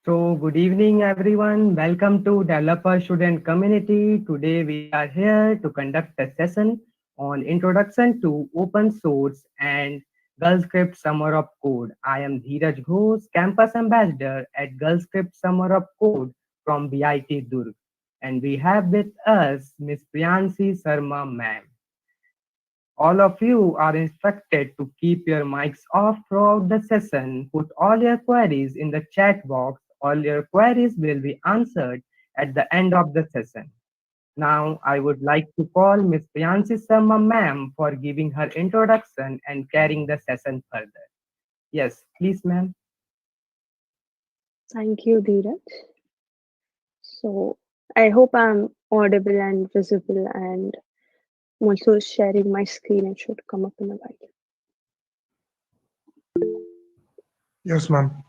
So, good evening, everyone. Welcome to Developer Student Community. Today, we are here to conduct a session on Introduction to Open Source and GirlScript Summer of Code. I am Dheeraj Ghosh, Campus Ambassador at GirlScript Summer of Code from BIT Durg. And we have with us Miss Priyanshi Sharma, ma'am. All of you are instructed to keep your mics off throughout the session. Put all your queries in the chat box. All your queries will be answered at the end of the session. Now, I would like to call Ms. Priyanshi Sharma ma'am for giving her introduction and carrying the session further. Yes, please, ma'am. Thank you, Dheeraj. So I hope I'm audible and visible, and I'm also sharing my screen. It should come up in a while. Yes, ma'am.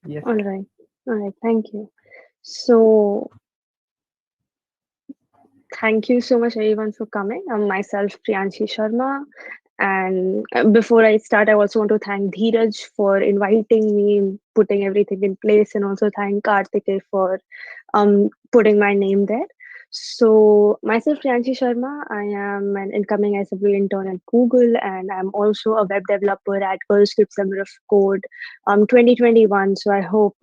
Yes. All right. Thank you. So thank you so much, everyone, for coming. I'm myself, Priyanshi Sharma. And before I start, I also want to thank Dheeraj for inviting me, putting everything in place, and also thank Karthike for putting my name there. So, myself, Priyanshi Sharma, I am an incoming SW intern at Google, and I'm also a web developer at GirlScriptSummer of Code 2021. So, I hope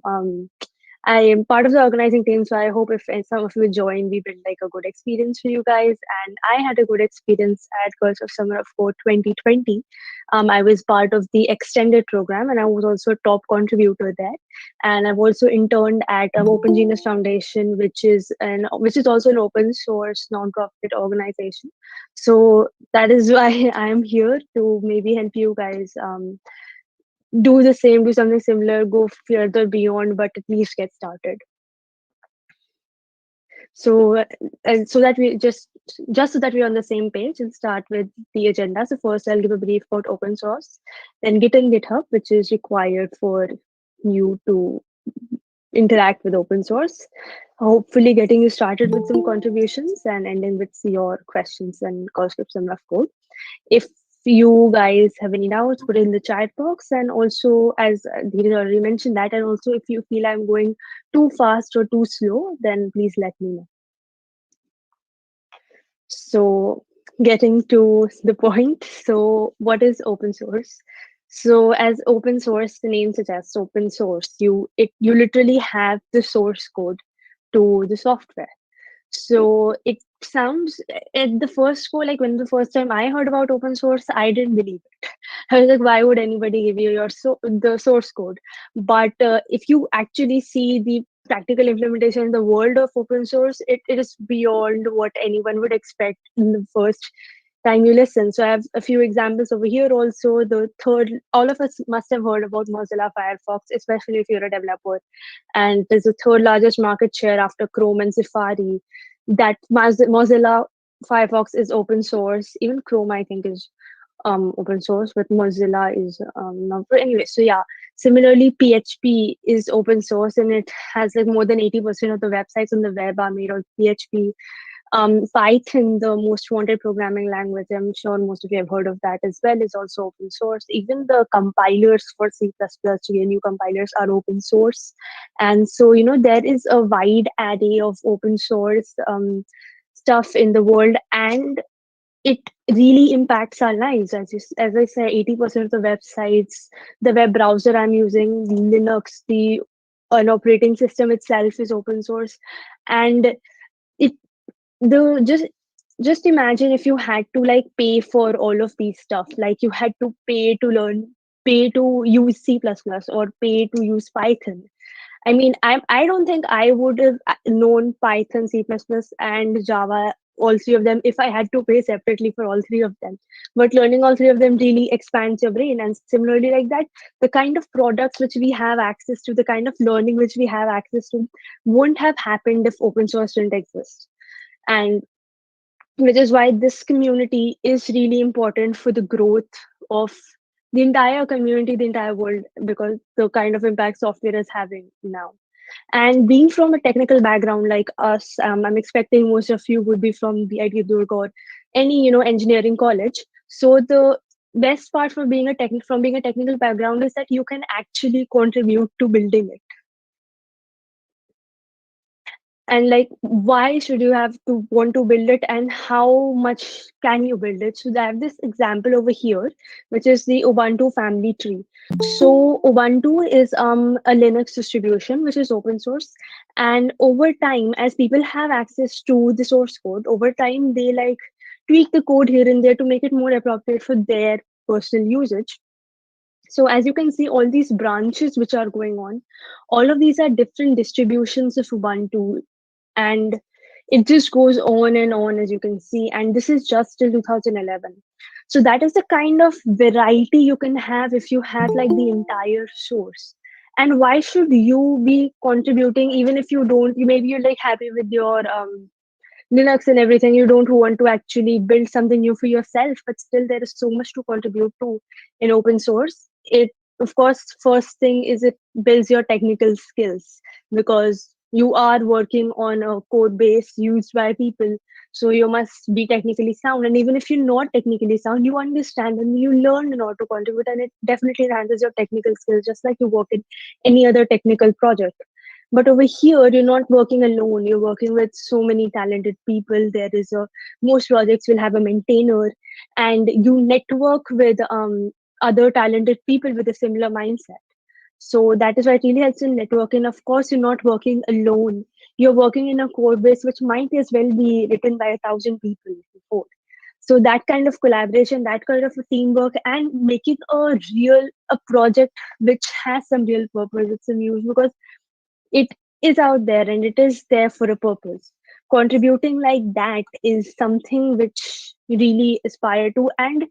I am part of the organizing team, so I hope if some of you join, we build like a good experience for you guys. And I had a good experience at Girls of Summer of Code 2020. I was part of the extended program, and I was also a top contributor there. And I've also interned at Open Genius Foundation, which is also an open source nonprofit organization. So that is why I am here to maybe help you guys. Do the same, do something similar, go further beyond, but at least get started. So, and so that we just so that we're on the same page, and start with the agenda. So first, I'll give a brief about open source, then Git and GitHub, which is required for you to interact with open source. Hopefully, getting you started with some contributions and ending with your questions and GirlScript Summer of Code. If you guys have any doubts, put it in the chat box. And also, as Dheeraj already mentioned that, and also if you feel I'm going too fast or too slow, then please let me know. So getting to the point. So what is open source? So as open source, the name suggests, open source, you literally have the source code to the software. So it sounds, at the first go, like when the first time I heard about open source, I didn't believe it. I was like, why would anybody give you the source code? But if you actually see the practical implementation in the world of open source, it is beyond what anyone would expect in the first time you listen. So I have a few examples over here. Also, the third, all of us must have heard about Mozilla Firefox, especially if you're a developer. And there's the third largest market share after Chrome and Safari. That Mozilla Firefox is open source. Even Chrome, I think, is open source, but Mozilla is not. But anyway, so yeah. Similarly, PHP is open source, and it has like more than 80% of the websites on the web are made on PHP. Python, the most wanted programming language, I'm sure most of you have heard of that as well, is also open source. Even the compilers for C++, GNU compilers are open source. And so, there is a wide array of open source stuff in the world, and it really impacts our lives. As I say, 80% of the websites, the web browser I'm using, Linux, an operating system itself is open source. And it the just imagine if you had to like pay for all of these stuff, like you had to pay to use C++ or pay to use Python. I mean, I don't think I would have known Python, C++, and Java, all three of them, if I had to pay separately for all three of them. But learning all three of them really expands your brain. And similarly, like that, the kind of products which we have access to, the kind of learning which we have access to, wouldn't have happened if open source didn't exist. And which is why this community is really important for the growth of the entire community, the entire world, because the kind of impact software is having now. And being from a technical background like us, I'm expecting most of you would be from the IIT-Durg or any engineering college. So the best part from being a technical background is that you can actually contribute to building it. and like why should you have to want to build it, and how much can you build it. So I have this example over here, which is the Ubuntu family tree. So Ubuntu is a Linux distribution which is open source, and over time, as people have access to the source code, over time they like tweak the code here and there to make it more appropriate for their personal usage. So as you can see, all these branches which are going on, all of these are different distributions of Ubuntu, and it just goes on and on, as you can see. And this is just till 2011. So that is the kind of variety you can have if you have like the entire source. And why should you be contributing even if you don't? You maybe you're like happy with your Linux and everything. You don't want to actually build something new for yourself, but still there is so much to contribute to in open source. It, of course, first thing is it builds your technical skills, because you are working on a code base used by people. So you must be technically sound. And even if you're not technically sound, you understand and you learn in order to contribute. And it definitely enhances your technical skills, just like you work in any other technical project. But over here, you're not working alone. You're working with so many talented people. There is a most projects will have a maintainer, and you network with other talented people with a similar mindset. So that is why it really helps in networking. Of course, you're not working alone. You're working in a code base which might as well be written by 1,000 people before. So that kind of collaboration, that kind of a teamwork, and making a project which has some real purpose, it's some use, because it is out there and it is there for a purpose. Contributing like that is something which you really aspire to. And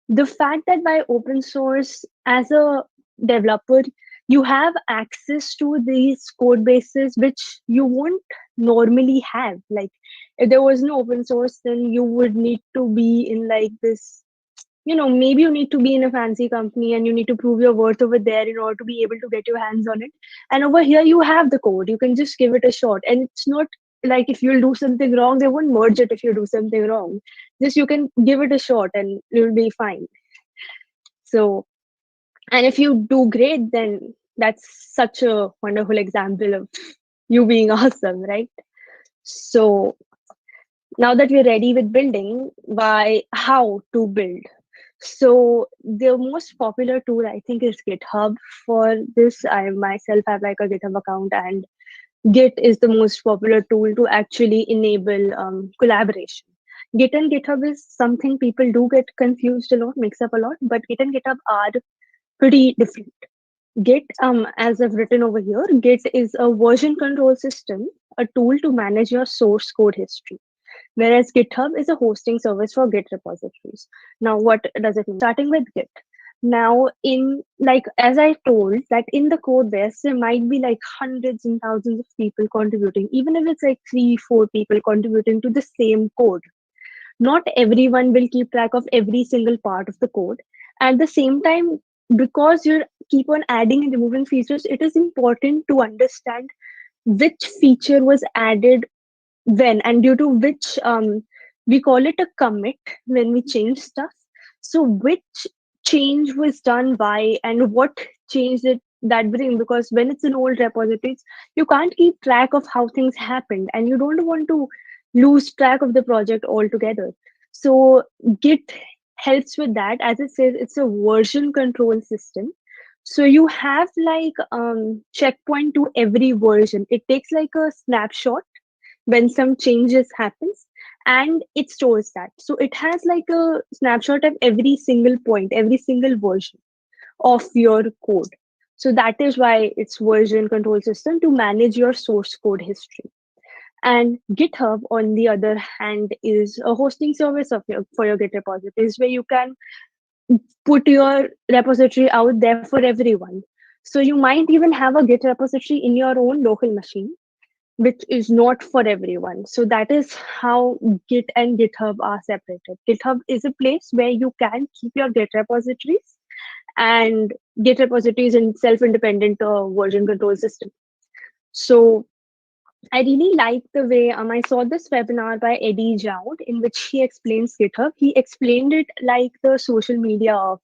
the fact that by open source, as a developer, you have access to these code bases which you won't normally have. Like if there was no open source, then you would need to be in like this, maybe you need to be in a fancy company and you need to prove your worth over there in order to be able to get your hands on it. And over here, you have the code. You can just give it a shot. And it's not like if you'll do something wrong, they won't merge it if you do something wrong. Just you can give it a shot and you'll be fine. So, and if you do great, then that's such a wonderful example of you being awesome, right? So, now that we're ready with building, why, how to build? So the most popular tool I think is GitHub. For this, I myself have like a GitHub account, and Git is the most popular tool to actually enable collaboration. Git and GitHub is something people do get confused a lot, mix up a lot, but Git and GitHub are pretty different. Git, as I've written over here, Git is a version control system, a tool to manage your source code history, whereas GitHub is a hosting service for Git repositories. Now, what does it mean? Starting with Git. Now, in like as I told, that in the code base, there might be like hundreds and thousands of people contributing, even if it's like 3, 4 people contributing to the same code. Not everyone will keep track of every single part of the code. At the same time, because you keep on adding and removing features, it is important to understand which feature was added when, and due to which we call it a commit when we change stuff. So which change was done by, and what change did that bring, because when it's in old repositories, you can't keep track of how things happened and you don't want to lose track of the project altogether. So Git helps with that. As it says, it's a version control system. So you have like checkpoint to every version. It takes like a snapshot when some changes happens, and it stores that. So it has like a snapshot of every single point, every single version of your code. So that is why it's version control system, to manage your source code history. And GitHub, on the other hand, is a hosting service for your Git repositories, where you can put your repository out there for everyone. So you might even have a Git repository in your own local machine, which is not for everyone. So that is how Git and GitHub are separated. GitHub is a place where you can keep your Git repositories, and Git repositories in self-independent version control system. So I really like the way I saw this webinar by Eddie Joud, in which he explains GitHub. He explained it like the social media of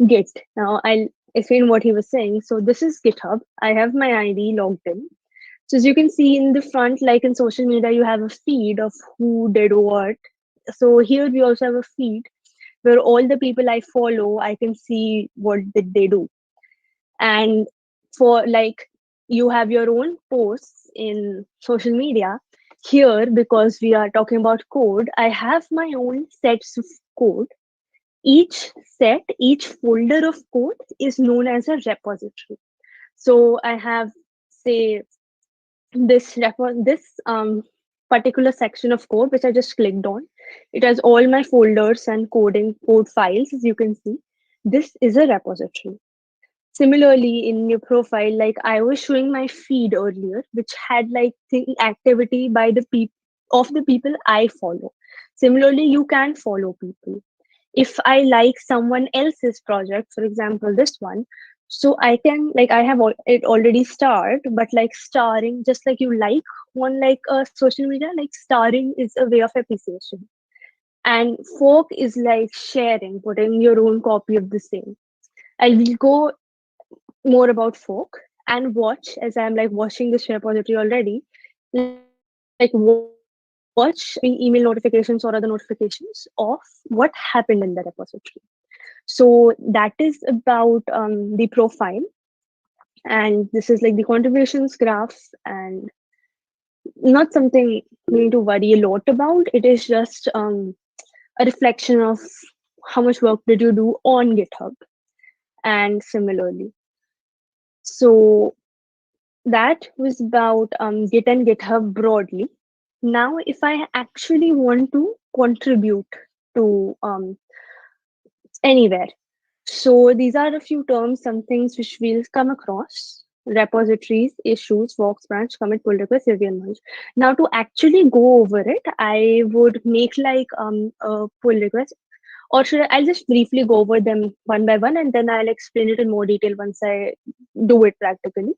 Git. Now I'll explain what he was saying. So this is GitHub. I have my ID logged in. So as you can see in the front, like in social media, you have a feed of who did what. So here we also have a feed where all the people I follow, I can see what did they do. And for like you have your own posts in social media. Here, because we are talking about code, I have my own sets of code. Each set, each folder of code is known as a repository. So I have, say, this particular section of code which I just clicked on. It has all my folders and code files, as you can see. This is a repository. Similarly, in your profile, like I was showing my feed earlier, which had like activity by the people of the people I follow. Similarly, you can follow people. If I like someone else's project, for example, this one, so I can like I have it already starred, but like starring, just like you like on like a social media, like starring is a way of appreciation, and fork is like sharing, putting your own copy of the same. I will go more about fork and watch, as I'm like watching this repository already, like watch email notifications or other notifications of what happened in the repository. So that is about the profile, and this is like the contributions graph, and not something we need to worry a lot about. It is just a reflection of how much work did you do on GitHub, and similarly. So that was about Git and GitHub broadly. Now, if I actually want to contribute to anywhere, so these are a few terms, some things which we'll come across: repositories, issues, forks, branch, commit, pull request, review, and merge. Now, to actually go over it, I would make like a pull request, or I'll just briefly go over them one by one, and then I'll explain it in more detail once I do it practically.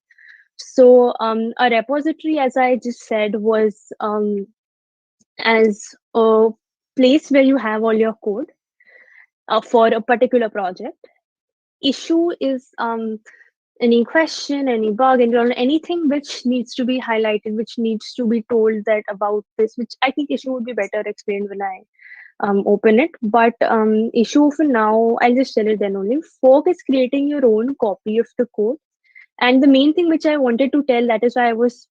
So a repository, as I just said, was as a place where you have all your code for a particular project. Issue is any question, any bug, anything which needs to be highlighted, which needs to be told that about this, which I think issue would be better explained when I open it. But issue for now, I'll just tell it then only. Fork is creating your own copy of the code. And the main thing which I wanted to tell, that is why I was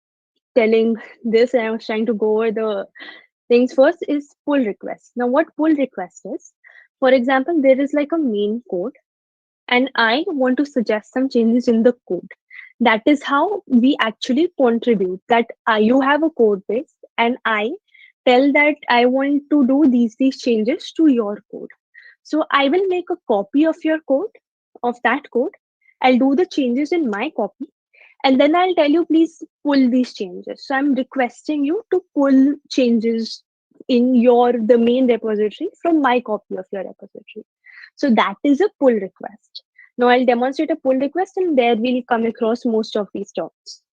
telling this and I was trying to go over the things first, is pull request. Now, what pull request is, for example, there is like a main code and I want to suggest some changes in the code. That is how we actually contribute. That you have a code base and I tell that I want to do these changes to your code. So I will make a copy of your code, of that code. I'll do the changes in my copy, and then I'll tell you, please pull these changes. So I'm requesting you to pull changes in the main repository from my copy of your repository. So that is a pull request. Now I'll demonstrate a pull request, and there we'll come across most of these terms.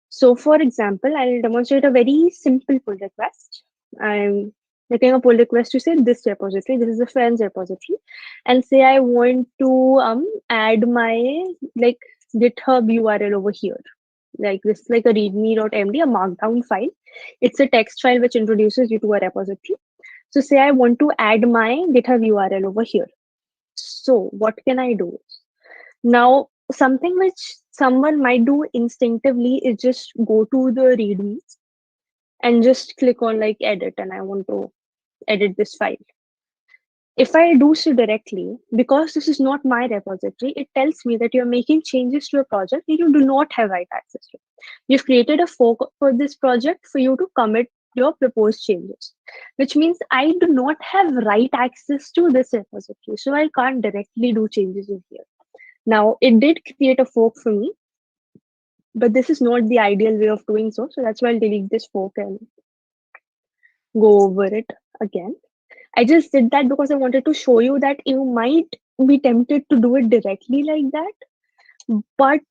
So for example, I'll demonstrate a very simple pull request. I'm making a pull request to say this repository, this is a friend's repository, and say I want to add my like GitHub URL over here. Like this is like a readme.md, a markdown file. It's a text file which introduces you to a repository. So say I want to add my GitHub URL over here. So what can I do? Now, something which someone might do instinctively is just go to the readme and just click on like edit, and I want to edit this file. If I do so directly, because this is not my repository, it tells me that you're making changes to a project that you do not have right access to. You've created a fork for this project for you to commit your proposed changes, which means I do not have right access to this repository. So I can't directly do changes in here. Now, it did create a fork for me, but this is not the ideal way of doing so. So that's why I'll delete this fork and go over it again. I just did that because I wanted to show you that you might be tempted to do it directly like that, but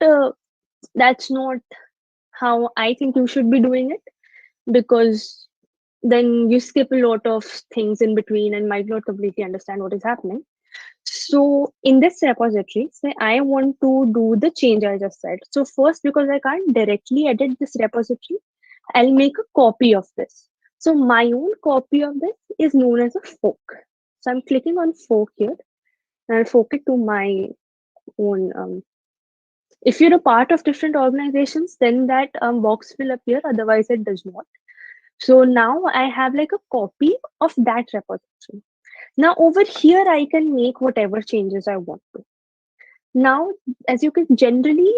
that's not how I think you should be doing it, because then you skip a lot of things in between and might not completely understand what is happening. So in this repository, say I want to do the change I just said. So first, because I can't directly edit this repository, I'll make a copy of this. So my own copy of this is known as a fork. So I'm clicking on fork here and I'll fork it to my own. If you're a part of different organizations, then that box will appear. Otherwise, it does not. So now I have like a copy of that repository. Now over here, I can make whatever changes I want to. Now, as you can generally,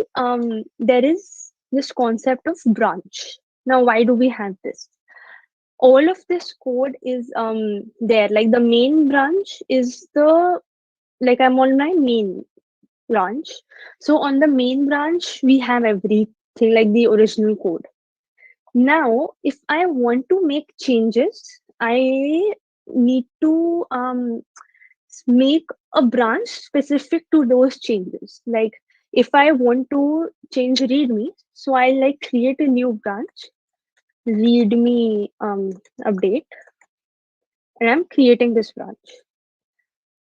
there is this concept of branch. Now, why do we have this? All of this code is there. Like the main branch is the, like I'm on my main branch. So on the main branch, we have everything like the original code. Now, if I want to make changes, I need to make a branch specific to those changes. Like if I want to change readme, so I like create a new branch, readme update, and I'm creating this branch.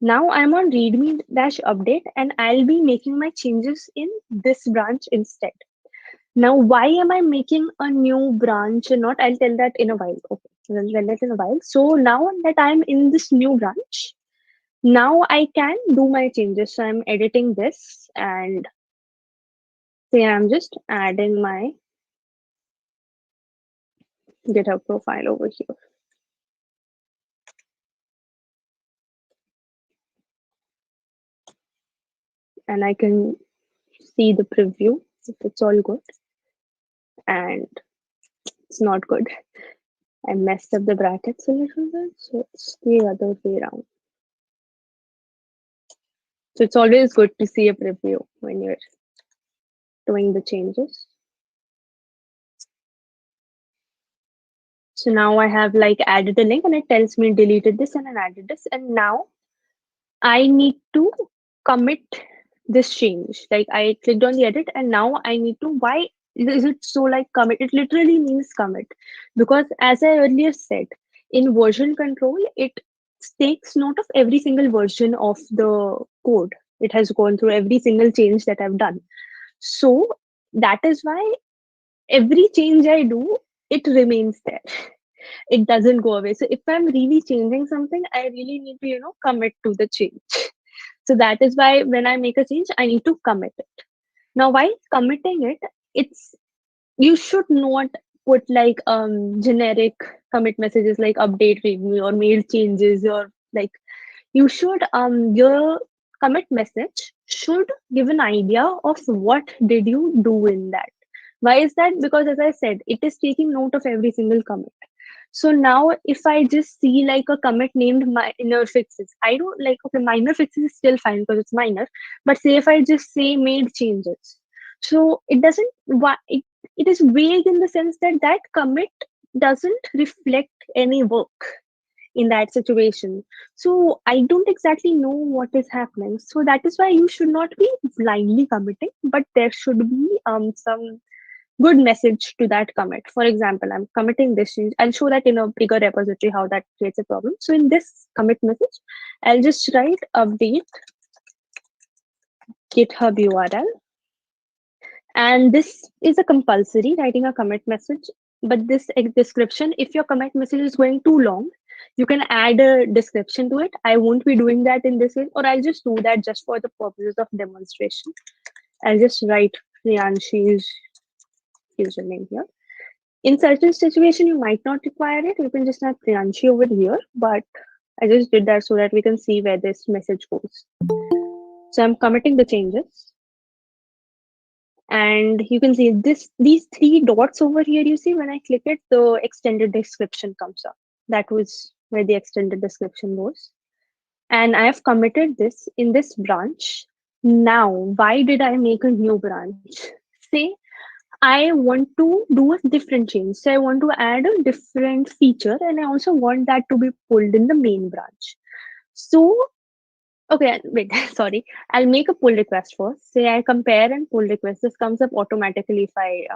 Now I'm on readme dash update and I'll be making my changes in this branch instead. Now, why am I making a new branch and not? I'll tell that in a while. Okay, I'll tell that in a while. So now that I'm in this new branch, now I can do my changes. So I'm editing this and say I'm just adding my GitHub profile over here. And I can see the preview if it's all good. And it's not good. I messed up the brackets a little bit. So it's the other way around. So it's always good to see a preview when you're doing the changes. So now I have like added a link and it tells me deleted this and I added this. And now I need to commit this change. Like I clicked on the edit and now I need to, why is it so like commit? It literally means commit because as I earlier said, in version control, it takes note of every single version of the code. It has gone through every single change that I've done. So that is why every change I do, it remains there. It doesn't go away. So if I'm really changing something, I really need to, commit to the change. So that is why when I make a change, I need to commit it. Now, while committing it, it's you should not put like generic commit messages like update readme or mail changes or like you should your commit message should give an idea of what did you do in that. Why is that? Because as I said, it is taking note of every single commit. So now if I just see like a commit named minor fixes, I don't like, okay, minor fixes is still fine because it's minor. But say if I just say made changes, so it doesn't, it is vague in the sense that that commit doesn't reflect any work in that situation. So I don't exactly know what is happening. So that is why you should not be blindly committing, but there should be some good message to that commit. For example, I'm committing this change. I'll show that in a bigger repository how that creates a problem. So in this commit message, I'll just write update GitHub URL. And this is a compulsory writing a commit message. But this description, if your commit message is going too long, you can add a description to it. I won't be doing that in this way, or I'll just do that just for the purposes of demonstration. I'll just write Priyanshi's username here. In certain situation, you might not require it. You can just have Priyanshi over here, but I just did that so that we can see where this message goes. So I'm committing the changes. And you can see these three dots over here, you see when I click it, the extended description comes up. That was where the extended description goes. And I have committed this in this branch. Now, why did I make a new branch? Say, I want to do a different change. So I want to add a different feature and I also want that to be pulled in the main branch. So, okay, wait, sorry. I'll make a pull request first. Say I compare and pull request. This comes up automatically if I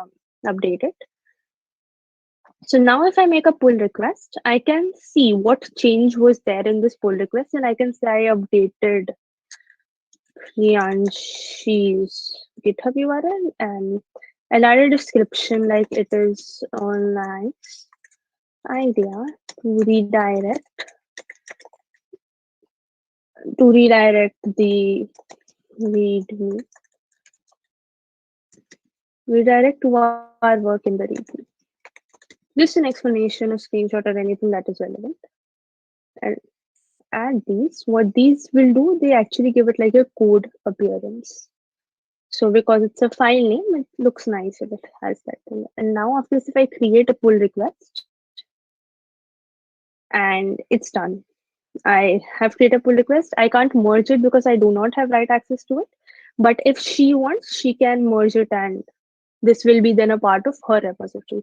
update it. So now if I make a pull request, I can see what change was there in this pull request and I can say I updated Priyanshi's GitHub URL, and I'll add a description like it is on nice idea to redirect the readme, redirect to our work in the readme. Just an explanation, a screenshot, or anything that is relevant. And add these. What these will do, they actually give it like a code appearance. So because it's a file name, it looks nice if it has that thing. And now after this, if I create a pull request, and it's done. I have created a pull request. I can't merge it because I do not have write access to it. But if she wants, she can merge it, and this will be then a part of her repository.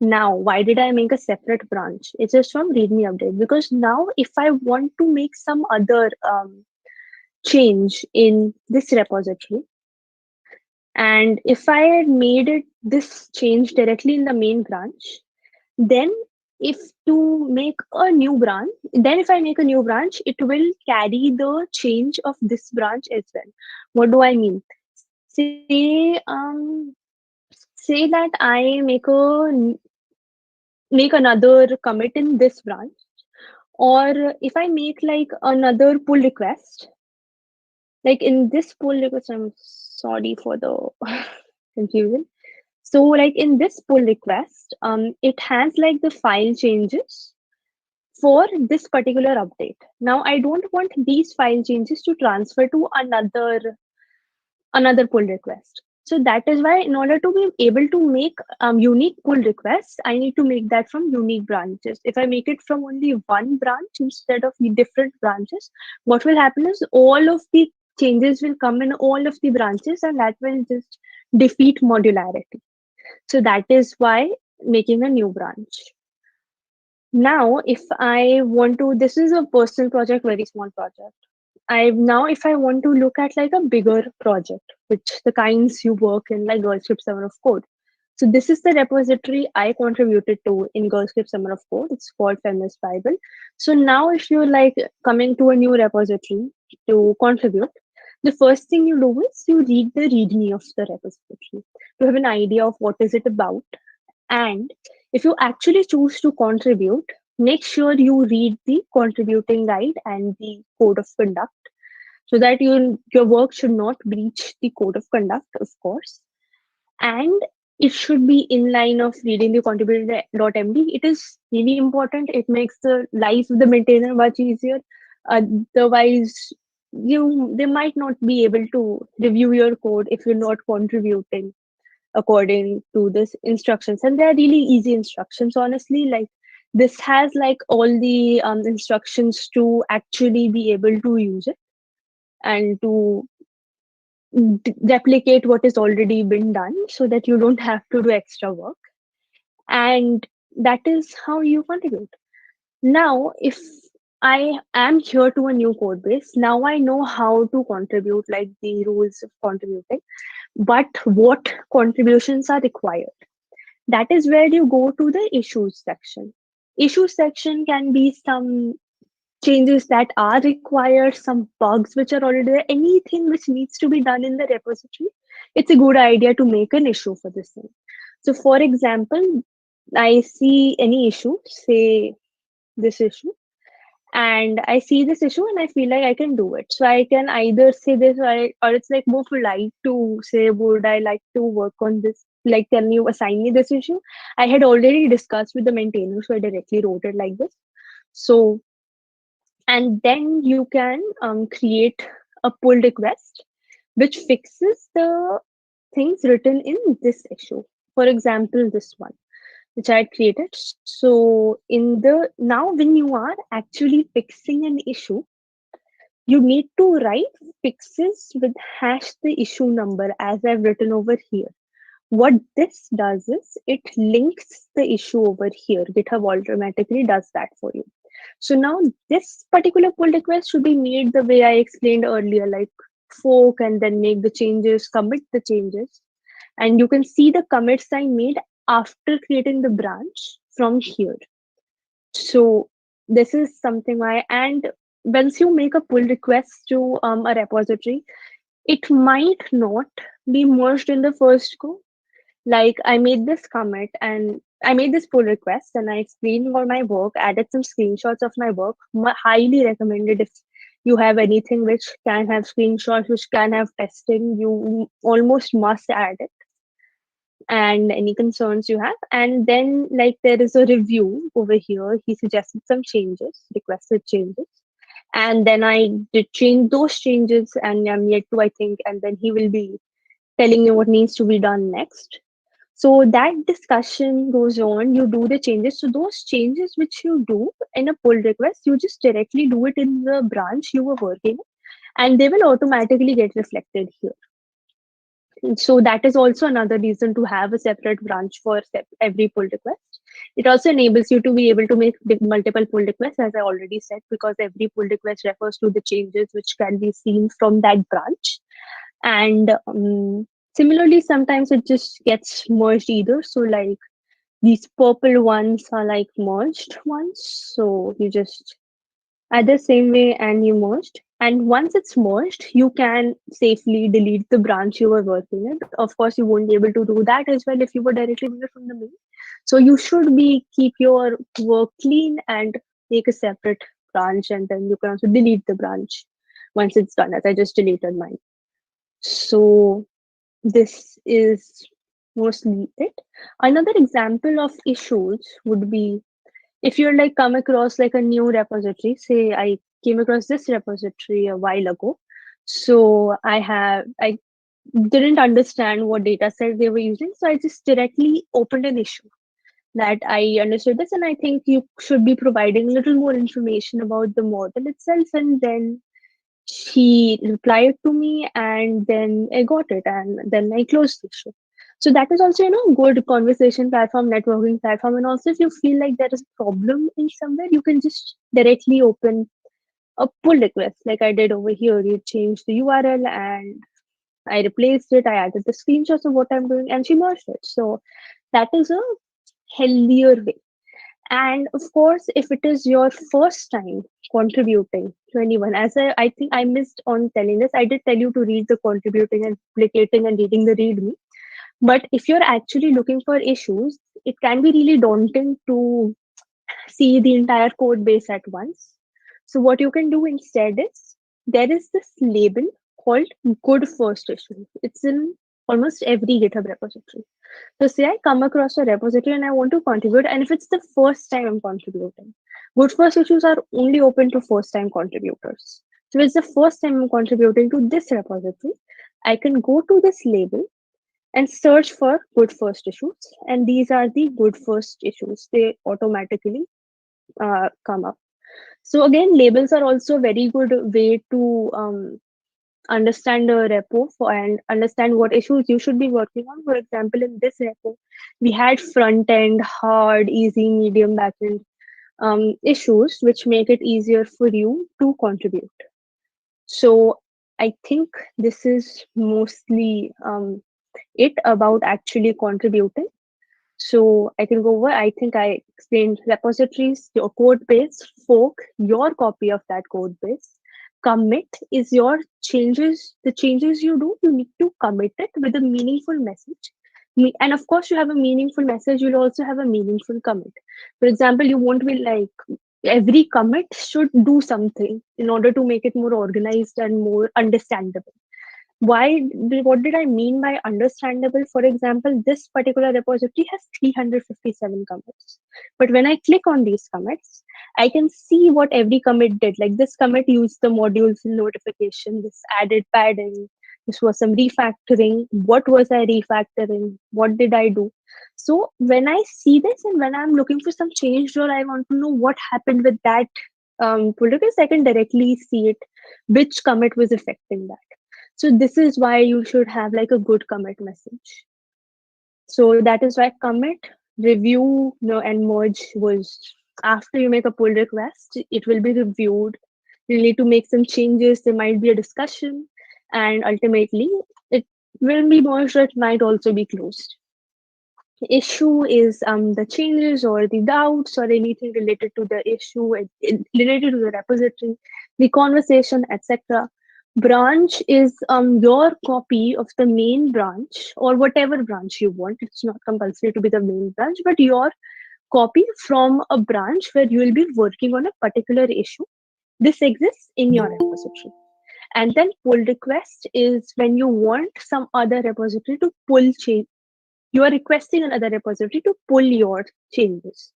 Now, why did I make a separate branch? It's just from README update, because now if I want to make some other change in this repository, and if I had made it this change directly in the main branch, then if to make a new branch, then if I make a new branch, it will carry the change of this branch as well. What do I mean? Say, say that I make another commit in this branch, or if I make like another pull request, like in this pull request, I'm sorry for the confusion. So like in this pull request, it has like the file changes for this particular update. Now I don't want these file changes to transfer to another pull request. So that is why in order to be able to make unique pull requests, I need to make that from unique branches. If I make it from only one branch instead of the different branches, what will happen is all of the changes will come in all of the branches, and that will just defeat modularity. So that is why making a new branch. Now, if I want to, this is a personal project, very small project. If I want to look at like a bigger project, which the kinds you work in, like GirlScriptSummer of Code. So this is the repository I contributed to in GirlScriptSummer of Code. It's called Feminist Bible. So now if you're like coming to a new repository to contribute, the first thing you do is you read the README of the repository to have an idea of what is it about. And if you actually choose to contribute, make sure you read the contributing guide and the code of conduct, so that your work should not breach the code of conduct, of course. And it should be in line of reading the contributor.md. It is really important. It makes the life of the maintainer much easier. Otherwise, they might not be able to review your code if you're not contributing according to this instructions. And they're really easy instructions, honestly. Like this has like all the instructions to actually be able to use it and to replicate what has already been done, so that you don't have to do extra work. And that is how you contribute. Now, if I am here to a new code base, now I know how to contribute, like the rules of contributing, but what contributions are required. That is where you go to the issues section. Issues section can be some changes that are required, some bugs which are already there, anything which needs to be done in the repository. It's a good idea to make an issue for this thing. So for example, I see any issue, say this issue, and I see this issue and I feel like I can do it. So I can either say this, or it's like more polite to say, would I like to work on this? Like, can you assign me this issue? I had already discussed with the maintainer, so I directly wrote it like this. So, and then you can create a pull request which fixes the things written in this issue. For example, this one which I had created. So now when you are actually fixing an issue, you need to write fixes with hash the issue number as I've written over here. What this does is it links the issue over here. GitHub automatically does that for you. So now this particular pull request should be made the way I explained earlier, like fork and then make the changes, commit the changes. And you can see the commits I made after creating the branch from here. So this is something and once you make a pull request to a repository, it might not be merged in the first go. Like I made this commit and I made this pull request and I explained all my work, added some screenshots of my work. Highly recommended if you have anything which can have screenshots, which can have testing, you almost must add it and any concerns you have. And then like there is a review over here. He suggested some changes, requested changes. And then I did change those changes and I'm yet to, I think, and then he will be telling me what needs to be done next. So that discussion goes on, you do the changes. So those changes which you do in a pull request, you just directly do it in the branch you were working, and they will automatically get reflected here. And so that is also another reason to have a separate branch for every pull request. It also enables you to be able to make multiple pull requests, as I already said, because every pull request refers to the changes which can be seen from that branch. And similarly, sometimes it just gets merged either. So like these purple ones are like merged ones. So you just add the same way and you merged. And once it's merged, you can safely delete the branch you were working with. Of course, you won't be able to do that as well if you were directly doing it from the main. So you should be keep your work clean and make a separate branch, and then you can also delete the branch once it's done, as I just deleted mine. So this is mostly it. Another example of issues would be if you're like come across like a new repository. Say I came across this repository a while ago. So I didn't understand what data set they were using. So I just directly opened an issue that I understood this, and I think you should be providing a little more information about the model itself. And then she replied to me and then I got it and then I closed the show. So that is also, good conversation platform, networking platform. And also if you feel like there is a problem in somewhere, you can just directly open a pull request like I did over here. You change the URL and I replaced it. I added the screenshots of what I'm doing and she merged it. So that is a healthier way. And of course, if it is your first time contributing to anyone, as I think I missed on telling this, I did tell you to read the contributing and duplicating and reading the README. But if you're actually looking for issues, it can be really daunting to see the entire code base at once. So what you can do instead is there is this label called good first issue. It's in almost every GitHub repository. So say I come across a repository and I want to contribute, and if it's the first time I'm contributing, good first issues are only open to first time contributors. So it's the first time I'm contributing to this repository, I can go to this label and search for good first issues. And these are the good first issues. They automatically come up. So again, labels are also a very good way to understand a repo and understand what issues you should be working on. For example, in this repo, we had front end, hard, easy, medium, backend issues, which make it easier for you to contribute. So I think this is mostly it about actually contributing. So I can go over, I think I explained repositories, your code base, fork, your copy of that code base. Commit is your changes, the changes you do, you need to commit it with a meaningful message. And of course, you have a meaningful message, you'll also have a meaningful commit. For example, you won't be like, every commit should do something in order to make it more organized and more understandable. What did I mean by understandable? For example, this particular repository has 357 commits, but when I click on these commits, I can see what every commit did. Like this commit used the modules notification, this added padding, this was some refactoring. What was I refactoring? What did I do? So when I see this and when I'm looking for some change or I want to know what happened with that pull request, I can directly see it, which commit was affecting that. So this is why you should have like a good commit message. So that is why commit, review, and merge was after you make a pull request, it will be reviewed. You need to make some changes. There might be a discussion, and ultimately it will be merged. Or it might also be closed. Issue is the changes or the doubts or anything related to the issue, related to the repository, the conversation, etc. Branch is your copy of the main branch or whatever branch you want. It's not compulsory to be the main branch, but your copy from a branch where you will be working on a particular issue. This exists in your repository. And then pull request is when you want some other repository to pull change. You are requesting another repository to pull your changes.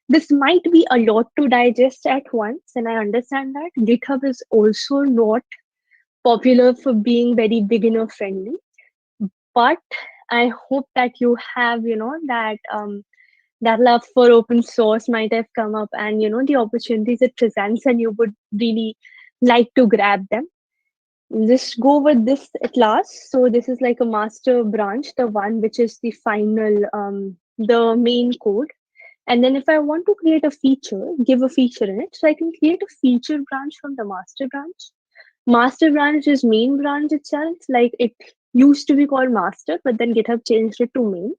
This might be a lot to digest at once, and I understand that. GitHub is also not popular for being very beginner friendly, but I hope that you have, that love for open source might have come up, and the opportunities it presents, and you would really like to grab them. Just go with this at last. So this is like a master branch, the one which is the final, the main code. And then if I want to create a feature, give a feature in it, so I can create a feature branch from the master branch. Master branch is main branch itself. Like it used to be called master, but then GitHub changed it to main.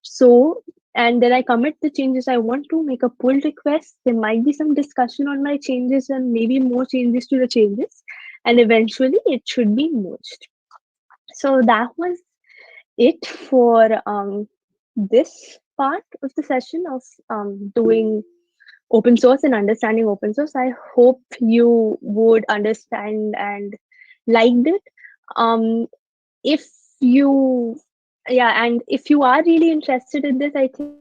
So, and then I commit the changes I want to, make a pull request. There might be some discussion on my changes and maybe more changes to the changes. And eventually it should be merged. So that was it for this part of the session of doing open source and understanding open source. I hope you would understand and liked it. If you, yeah, and if you are really interested in this, I think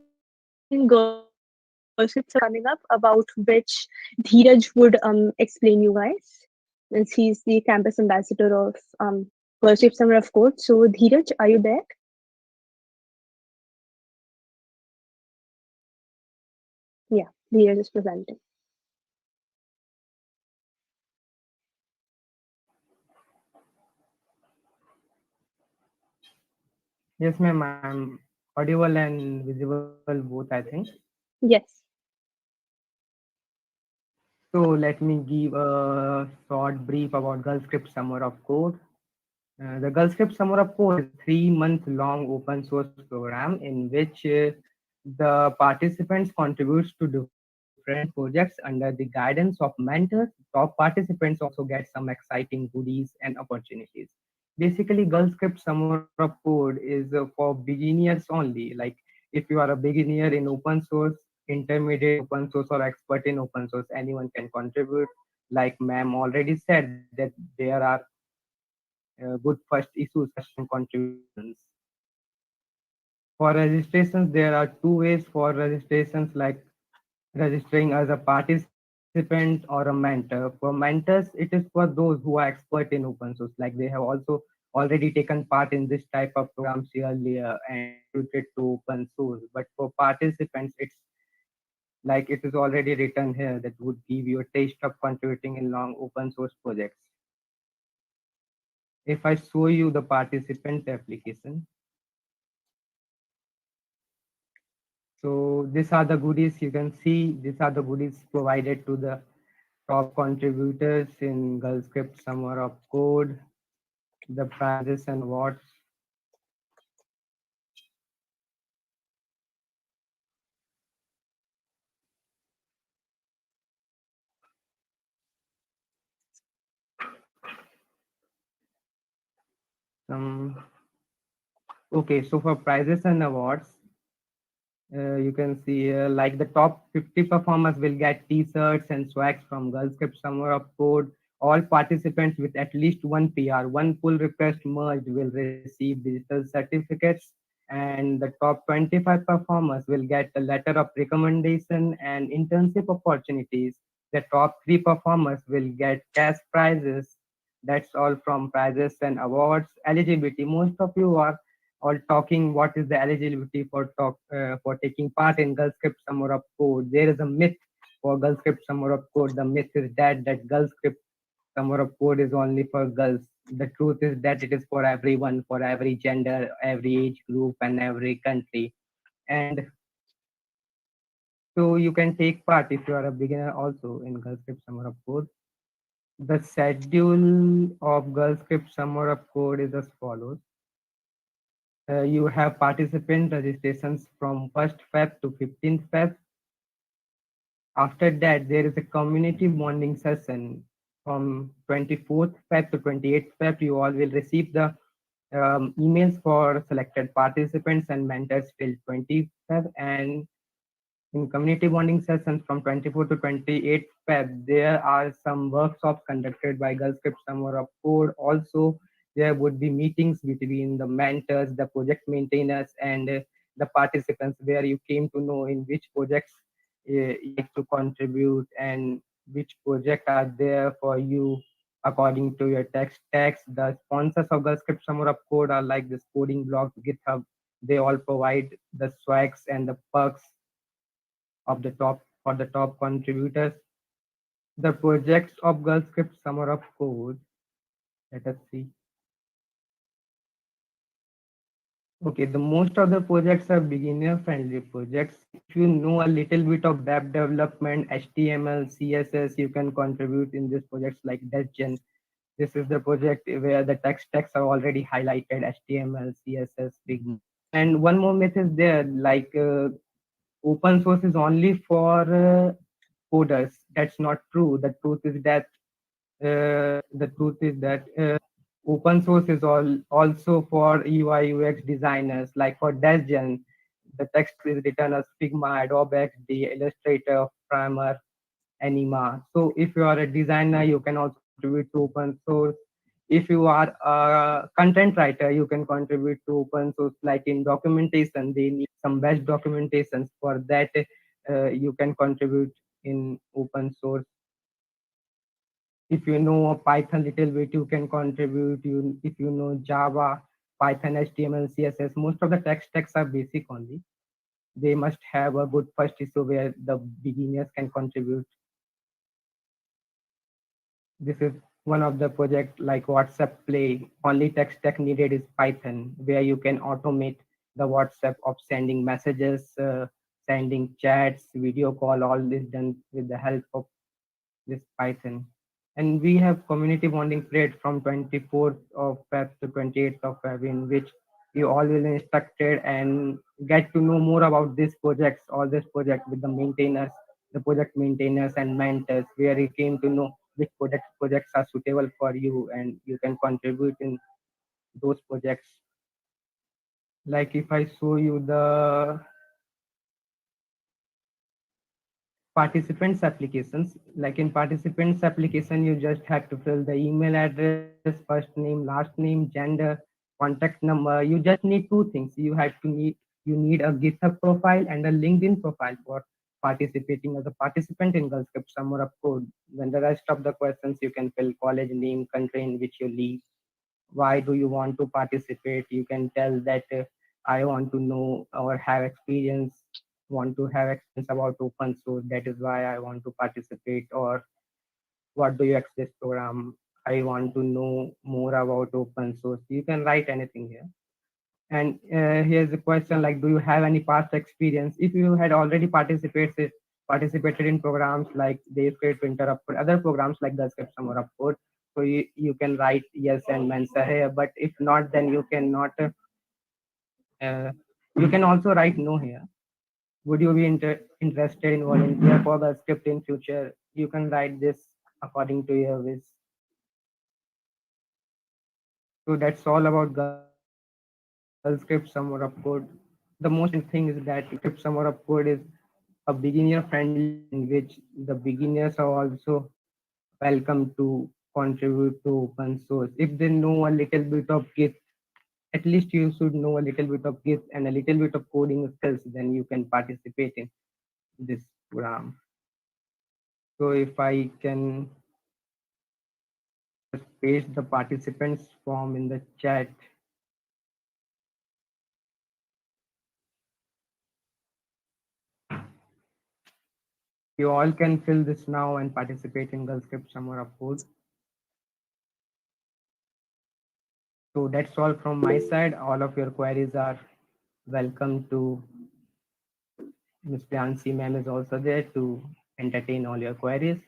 GirlScripts are coming up, about which Dheeraj would explain you guys, since he's the campus ambassador of GirlScript Summer of Code. So Dheeraj, are you there? Yeah, Dheeraj is presenting. Yes, ma'am. I'm audible and visible both, I think. Yes. So let me give a short brief about GirlScript Summer of Code. The GirlScript Summer of Code is a 3 month long open source program in which the participants contribute to different projects under the guidance of mentors. Top participants also get some exciting goodies and opportunities. Basically, GirlScript Summer of Code is for beginners only. Like if you are a beginner in open source, intermediate open source, or expert in open source, anyone can contribute. Like ma'am already said that there are good first issues session contributions. For registrations, there are two ways for registrations, like registering as a participant or a mentor. For mentors, it is for those who are expert in open source, like they have also already taken part in this type of programs earlier and contributed to open source. But for participants, it's like it is already written here that would give you a taste of contributing in long open source projects. If I show you the participant application, so these are the goodies you can see. These are the goodies provided to the top contributors in GirlScript Summer of Code, the prizes and awards. Um, okay, so for prizes and awards, you can see here, like the top 50 performers will get t-shirts and swags from GirlScript Summer of Code. All participants with at least one PR, one pull request merged will receive digital certificates, and the top 25 performers will get a letter of recommendation and internship opportunities. The top 3 performers will get cash prizes. That's all from prizes and awards. Eligibility, most of you are all talking what is the eligibility for taking part in GirlScript Summer of Code. There is a myth for GirlScript Summer of Code. The myth is that GirlScript Summer of Code is only for girls. The truth is that it is for everyone, for every gender, every age group, and every country. And so you can take part if you are a beginner also in GirlScript Summer of Code. The schedule of GirlScript Summer of Code is as follows. You have participant registrations from 1st Feb to 15th Feb. After that, there is a community bonding session from 24th Feb to 28th Feb, you all will receive the emails for selected participants and mentors till 20th Feb. And in community bonding sessions from 24 to 28 Feb, there are some workshops conducted by GirlScript Summer of Code. Also, there would be meetings between the mentors, the project maintainers, and the participants, where you came to know in which projects you like to contribute and which project are there for you according to your tech stacks. The sponsors of GirlScript Summer of Code are like this coding blog, GitHub. They all provide the swags and the perks of the top for the top contributors. The projects of GirlScript Summer of Code. Let us see. Okay, the most of the projects are beginner friendly projects. If you know a little bit of web development, HTML, CSS, you can contribute in these projects like DesGen. This is the project where the text stacks are already highlighted: HTML, CSS, Figma. And one more myth is there, like open source is only for coders. That's not true. The truth is that open source is also for UI UX designers. Like for DesGen, the text is written as Figma, Adobe XD, Illustrator, Primer, Anima. So if you are a designer, you can also contribute to open source. If you are a content writer, you can contribute to open source. Like in documentation, they need some best documentations. For that, you can contribute in open source. If you know Python little bit, you can contribute. You if you know Java, Python, HTML, CSS, most of the tech stacks are basic only. They must have a good first issue where the beginners can contribute. This is one of the project like WhatsApp Play. Only tech stack needed is Python, where you can automate the WhatsApp of sending messages, sending chats, video call, all this done with the help of this Python. And we have community bonding parade from 24th of Feb to 28th of Feb, in which you all will instructed and get to know more about these projects, all this project with the maintainers, the project maintainers and mentors, where you came to know which projects are suitable for you and you can contribute in those projects. Like if I show you the participants applications, like in participants application, you just have to fill the email address, first name, last name, gender, contact number. You just need two things. You need a GitHub profile and a LinkedIn profile for participating as a participant in GirlScript Summer of Code. Then the rest of the questions you can fill: college name, country in which you live, why do you want to participate. You can tell that I want to know or have experience, want to have experience about open source, that is why I want to participate. Or what do you expect this program, I want to know more about open source. You can write anything here. And here's a question like, do you have any past experience? If you had already participated in programs like DSCBITDurg, Interrupt, other programs like the Script Summer of Code, so you can write yes and mention here. But if not, then you cannot. You can also write no here. Would you be interested in volunteer for the script in future? You can write this according to your wish. So that's all about GirlScript Summer of Code. The most important thing is that GirlScript Summer of Code is a beginner friendly project in which the beginners are also welcome to contribute to open source. If they know a little bit of Git, at least you should know a little bit of Git and a little bit of coding skills, then you can participate in this program. So if I can just paste the participants form in the chat. You all can fill this now and participate in GirlScript Summer of Code. So that's all from my side. All of your queries are welcome to. Miss Priyanshi ma'am is also there to entertain all your queries.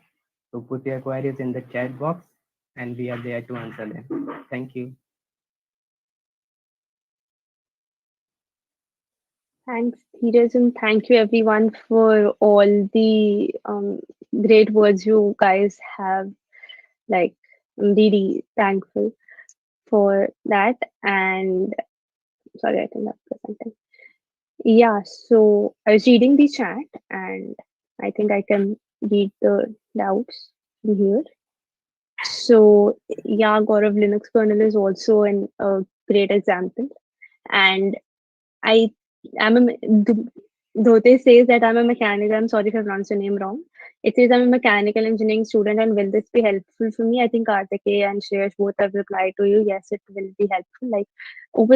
So put your queries in the chat box and we are there to answer them. Thank you. Thanks, Dheeraj, and thank you everyone for all the great words you guys have Like, I'm really thankful for that. And sorry, I think that's the sentence. Yeah, so I was reading the chat and I think I can read the doubts in here. So yeah, Gaurav, Linux kernel is also a great example. And I am though they says that I'm a mechanical. I'm sorry if I pronounced your name wrong. It says I'm a mechanical engineering student, and will this be helpful for me? I think Karthike and Shreyash both have replied to you. Yes, it will be helpful.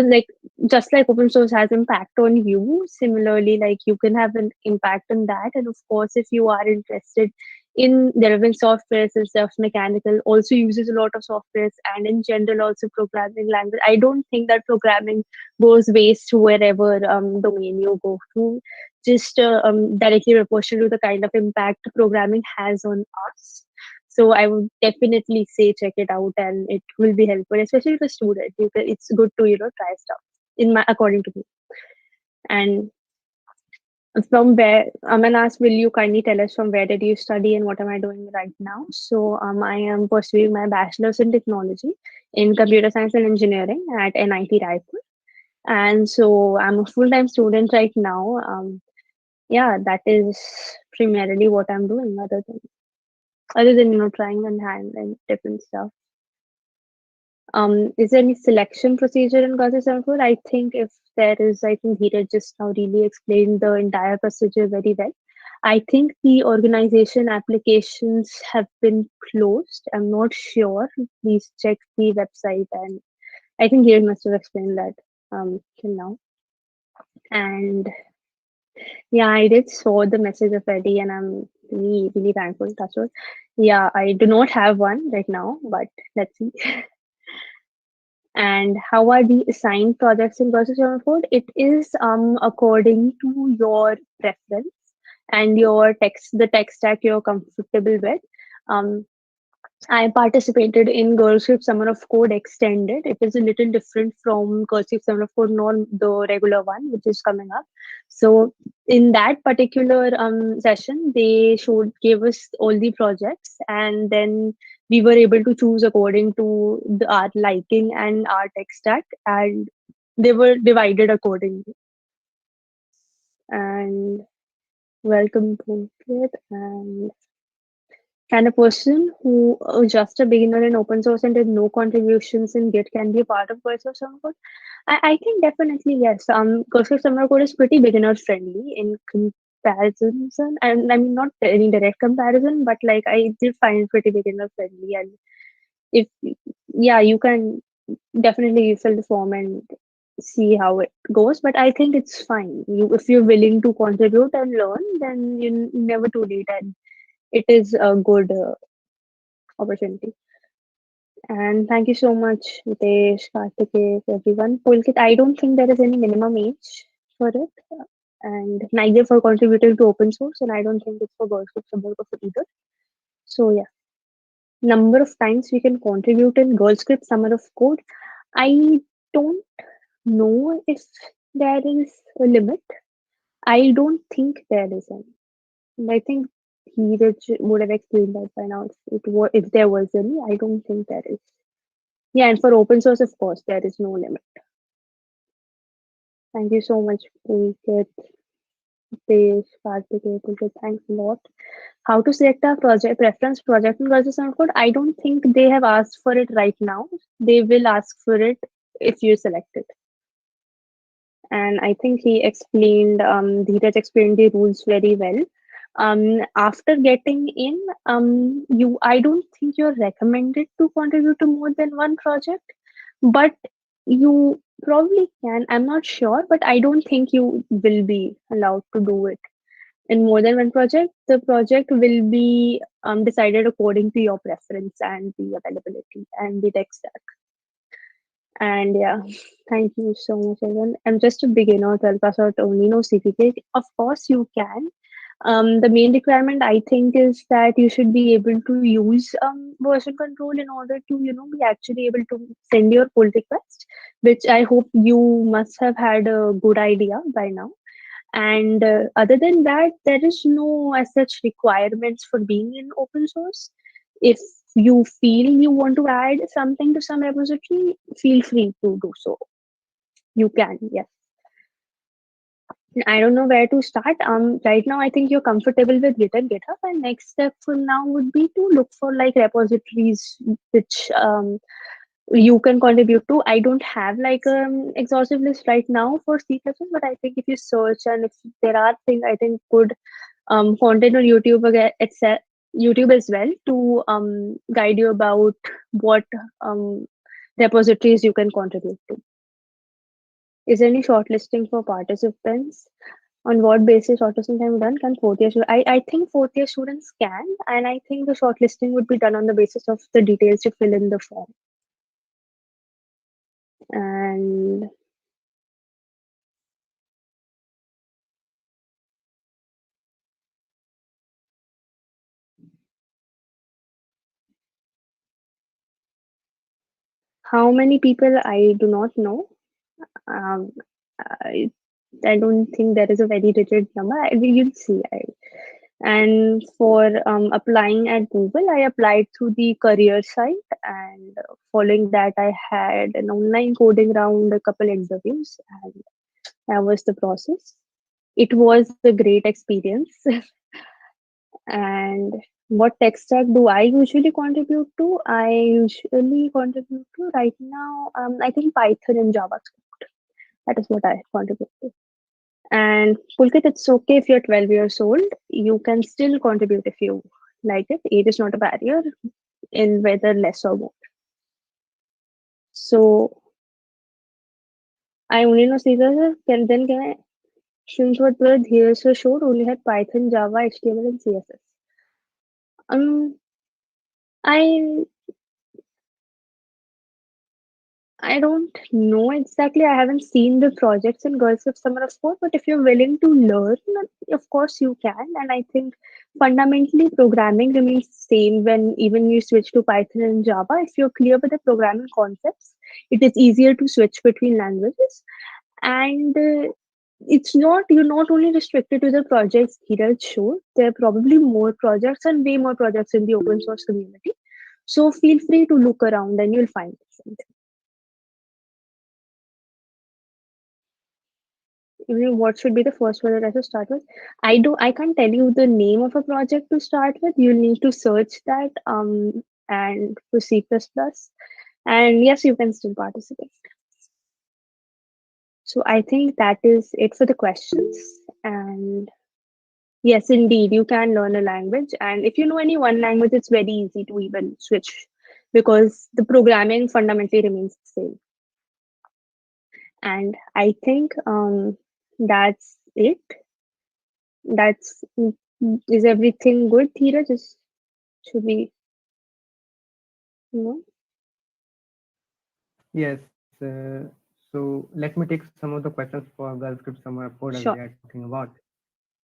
Like just like open source has impact on you, similarly, like you can have an impact on that. And of course, if you are interested in developing softwares and stuff, mechanical also uses a lot of softwares, and in general also programming language. I don't think that programming goes waste wherever domain you go to, just directly proportional to the kind of impact programming has on us. So I would definitely say check it out, and it will be helpful, especially for students. It's good to try stuff in my according to me. And from where Aman asked, will you kindly tell us from where did you study and what am I doing right now? So I am pursuing my bachelor's in technology in computer science and engineering at NIT Raipur. And so I'm a full-time student right now. Yeah, that is primarily what I'm doing other than trying and hand and different stuff. Is there any selection procedure in GSSoC? I think if there is, I think Dheeraj just now really explained the entire procedure very well. I think the organization applications have been closed. I'm not sure. Please check the website, and I think Dheeraj must have explained that till now. And yeah, I did saw the message of Eddie, and I'm really, really thankful. That's what. Yeah, I do not have one right now, but let's see. And how are the assigned projects in GirlScript Code? It is according to your preference and the tech stack you're comfortable with. Um, I participated in GirlScript Summer of Code Extended. It is a little different from GirlScript Summer of Code, not the regular one, which is coming up. So in that particular session, they gave us all the projects, and then we were able to choose according to our liking and our tech stack, and they were divided accordingly. And welcome to it. And can a person who just a beginner in open source and did no contributions in Git can be a part of GitHub Summer Code? I think definitely yes. GitHub Summer Code is pretty beginner friendly in comparison, and I mean not any direct comparison, but like I did find it pretty beginner friendly. And if yeah, you can definitely fill the form and see how it goes. But I think it's fine. If you're willing to contribute and learn, then you never too late, and it is a good opportunity. And thank you so much, Hitesh, Karthikeya, everyone. Pulkit, I don't think there is any minimum age for it, and neither for contributing to open source, and I don't think it's for GirlScript Support either. So yeah, number of times we can contribute in GirlScript Summer of Code. I don't know if there is a limit. I don't think there is any. And I think Dheeraj would have explained that by now. If there was any, I don't think there is. Yeah, and for open source, of course, there is no limit. Thank you so much, Pulkit, Tej, Karthikeya, Pulkit. Thanks a lot. How to select a project preference project in GirlScript Code? I don't think they have asked for it right now. They will ask for it if you select it. And I think Dheeraj explained the rules very well. After getting in, I don't think you're recommended to contribute to more than one project, but you probably can. I'm not sure, but I don't think you will be allowed to do it in more than one project. The project will be decided according to your preference and the availability and the tech stack. And yeah, thank you so much, everyone. I'm just a beginner, 12 pass out only, no CPK. Of course, you can. The main requirement I think is that you should be able to use version control in order to be actually able to send your pull request, which I hope you must have had a good idea by now. And other than that, there is no as such requirements for being in open source. If you feel you want to add something to some repository, feel free to do so. You can, yes. I don't know where to start. Right now, I think you're comfortable with Git and GitHub, and next step for now would be to look for like repositories which you can contribute to. I don't have like exhaustive list right now for C++, but I think if you search and if there are things, I think good content on YouTube, etc. YouTube as well to guide you about what repositories you can contribute to. Is there any shortlisting for participants? On what basis shortlisting can be done? Can fourth year I think fourth year students can, and I think the shortlisting would be done on the basis of the details you fill in the form. And how many people, I do not know. Um, I, I don't think there is a very rigid number. You'll see. And for applying at Google, I applied through the career site, and following that, I had an online coding round, a couple interviews, and that was the process. It was a great experience. And what tech stack do I usually contribute to? I usually contribute to right now, I think Python and JavaScript. That is what I contribute to. And Pulkit, it's okay if you're 12 years old. You can still contribute if you like it. Age is not a barrier in whether less or more. So I only know Caesar. Can I? Since what were here so showed only had Python, Java, HTML, and CSS. Um, I I don't know exactly. I haven't seen the projects in GirlScript Summer of Code, but if you're willing to learn, of course you can. And I think fundamentally programming remains same when even you switch to Python and Java. If you're clear with the programming concepts, it is easier to switch between languages. And it's not, you're not only restricted to the projects Dheeraj showed. There are probably more projects and way more projects in the open source community. So feel free to look around and you'll find something. What should be the first one that I should start with? I can't tell you the name of a project to start with. You'll need to search that and to C++. And yes, you can still participate. So I think that is it for the questions. And yes, indeed, you can learn a language. And if you know any one language, it's very easy to even switch because the programming fundamentally remains the same. And I think that's it. That's Is everything good, Thira? Just should we, you know? Yes. So let me take some of the questions for GirlScript Summer of Code as they Sure, are talking about.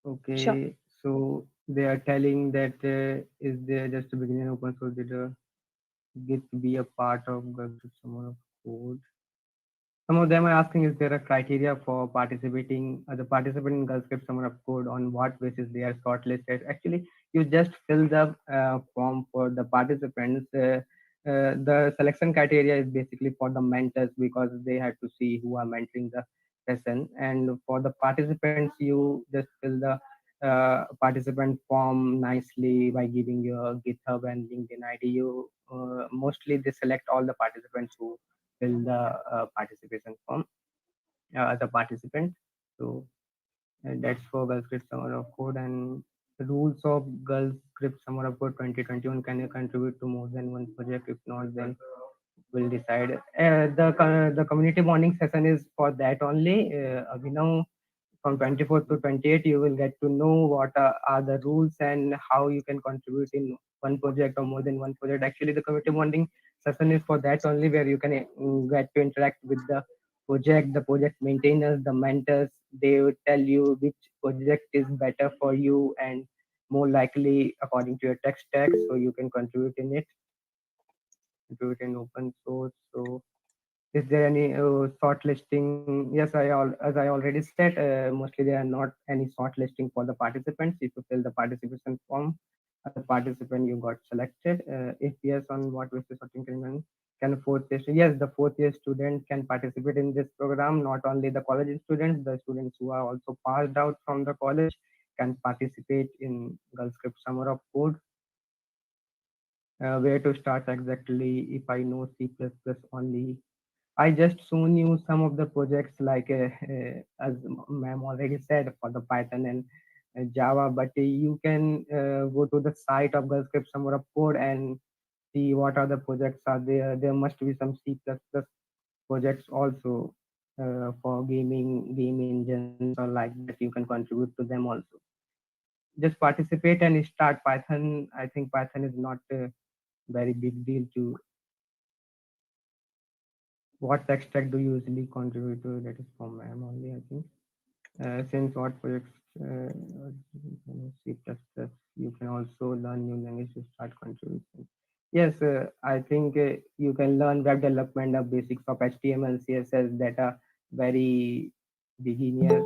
sure. Okay. So they are telling that is there just a beginning open source did Git be a part of GirlScript Summer of Code? Some of them are asking, is there a criteria for participating, the participant in GirlScript Summer of Code, on what basis they are shortlisted? Actually, you just fill the form for the participants. The selection criteria is basically for the mentors because they have to see who are mentoring the session. And for the participants, you just fill the participant form nicely by giving your GitHub and LinkedIn ID. You mostly they select all the participants who fill the participation form as a participant. So that's for Girl Script Summer of Code. And the rules of Girl Script Summer of Code 2021: can you contribute to more than one project? If not, then we'll decide. The community bonding session is for that only. Abhinav, from 24th to 28th, you will get to know what are the rules and how you can contribute in one project or more than one project. Actually, the community bonding session is for that only, where you can get to interact with the project maintainers, the mentors. They will tell you which project is better for you and more likely according to your tech stack, so you can contribute in it, contribute in open source. So is there any sort listing? Yes, as I already said, mostly there are not any sort listing for the participants if you fill the participation form. as a participant you got selected? If yes, on what basis or can fourth year yes, the fourth year student can participate in this program. Not only the college students, the students who are also passed out from the college can participate in GirlScript Summer of Code. Where to start exactly? If I know C++ only, I just shown you some of the projects like as ma'am already said for the Python and Java, but you can go to the site of GirlScript Summer of Code and see what are the projects are there. There must be some C++ projects also for game engines or like that. You can contribute to them also. Just participate and start Python. I think Python is not a very big deal to. What tech stack do you usually contribute to? That is for ma'am only, I think. Since what projects C++, you can also learn new language to start contributing. Yes, I think you can learn web development, the basics of HTML, CSS that are very beginner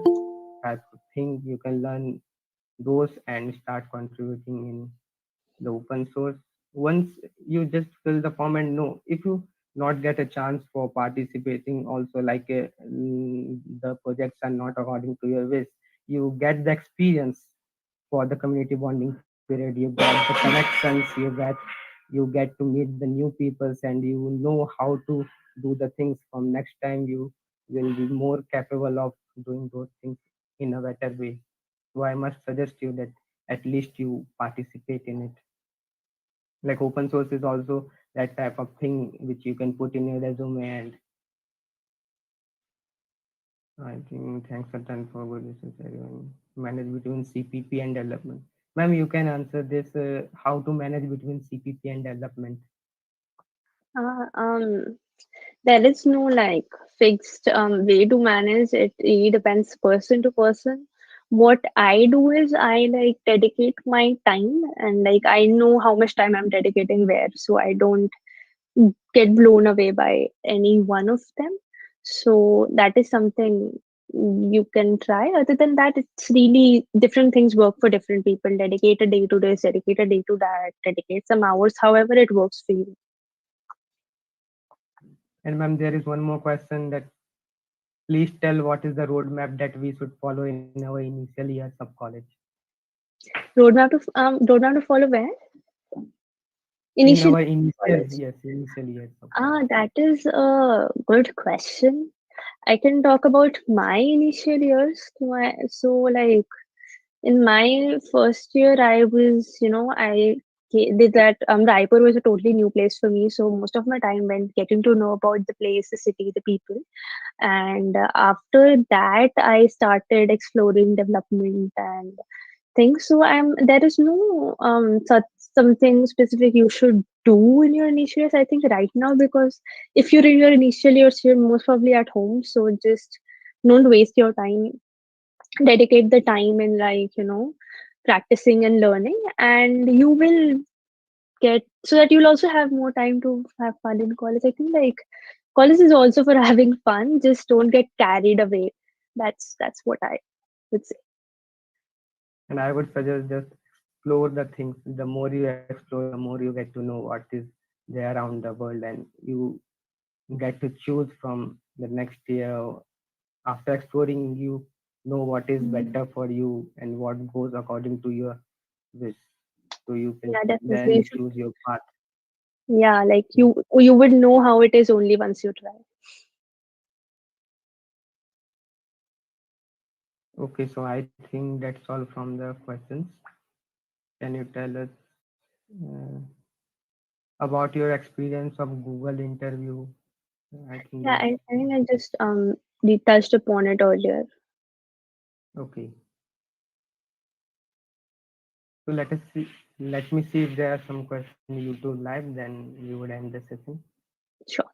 type of thing. You can learn those and start contributing in the open source. Once you just fill the form and know, if you not get a chance for participating also, like the projects are not according to your wish, you get the experience for the community bonding period. You get the connections, you get to meet the new peoples, and you know how to do the things. From next time you will be more capable of doing those things in a better way. So I must suggest you that at least you participate in it. Like open source is also that type of thing which you can put in your resume. And I think thanks a ton for good research, everyone. Manage between CPP and development. Ma'am, you can answer this. How to manage between CPP and development? Uh, um, there is no like fixed way to manage it. It really depends person to person. What I do is I like dedicate my time, and like I know how much time I'm dedicating where, so I don't get blown away by any one of them. So that is something you can try. Other than that, it's really different things work for different people. Dedicate a day to this, dedicate a day to that, dedicate some hours, however it works for you. And ma'am, there is one more question that please tell what is the roadmap that we should follow in our initial years of college. Roadmap to follow where? In Initial our initial, college. yes, initial years of college. That is a good question. I can talk about my initial years. So like in my first year, I was, did that. Raipur was a totally new place for me, so most of my time went getting to know about the place, the city, the people. And after that, I started exploring development and things. So there is no such something specific you should do in your initial years. I think right now, because if you're in your initial years, you're most probably at home. So just don't waste your time. Dedicate the time in practicing and learning, and you will get so that you'll also have more time to have fun in college. I think like college is also for having fun. Just don't get carried away. That's what I would say. And I would suggest just explore the things. The more you explore, the more you get to know what is there around the world, and you get to choose from the next year. After exploring, you know what is Mm. better for you and what goes according to your wish. So you can Yeah, definitely. You then should. choose your path. Yeah, like Yeah. you would know how it is only once you try. Okay, so I think that's all from the questions. Can you tell us uh, about your experience of Google interview? I think Yeah, that. I think I just we touched upon it earlier. Okay. So let us see. Let me see if there are some questions in YouTube live. Then we would end the session. Sure.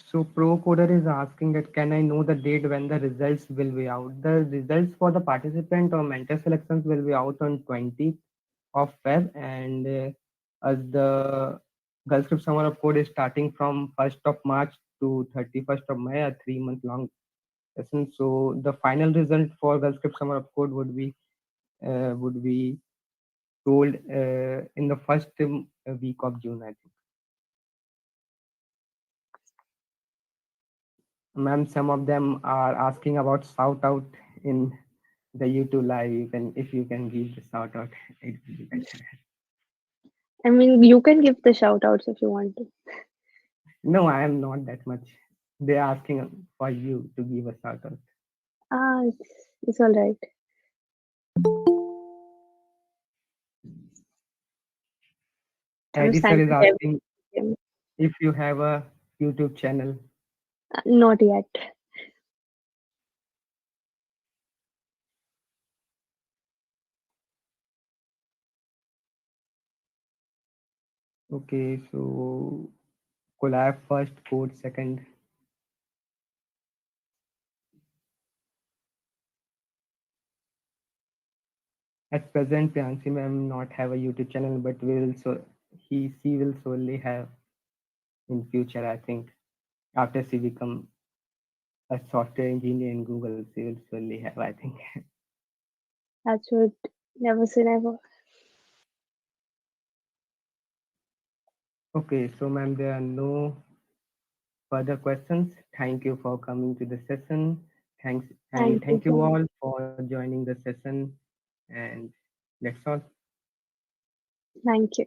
So ProCoder is asking that can I know the date when the results will be out? The results for the participant or mentor selections will be out on 20th of Feb, and as the GirlScript Summer of Code is starting from 1st of March to 31st of May, a 3 month long session. So the final result for GirlScript Summer of Code would be told in the first week of June, I think. Ma'am, some of them are asking about shout out in the YouTube live. If you can give the shout out, it will be better. I mean, you can give the shout outs if you want to. No, I am not that much. They're asking for you to give a shout out. Ah, it's all right. I'm Eddie sir is standing asking there. if you have a YouTube channel. Not yet. Okay, so collab first, code second. At present, Priyanshi ma'am not have a YouTube channel, but she will solely have in future. I think after she become a software engineer in Google, she will surely have. I think. That's what never say never. Okay, so ma'am, there are no further questions. Thank you for coming to the session. Thanks and Thank you thank so you much. all for joining the session. And that's all. Thank you.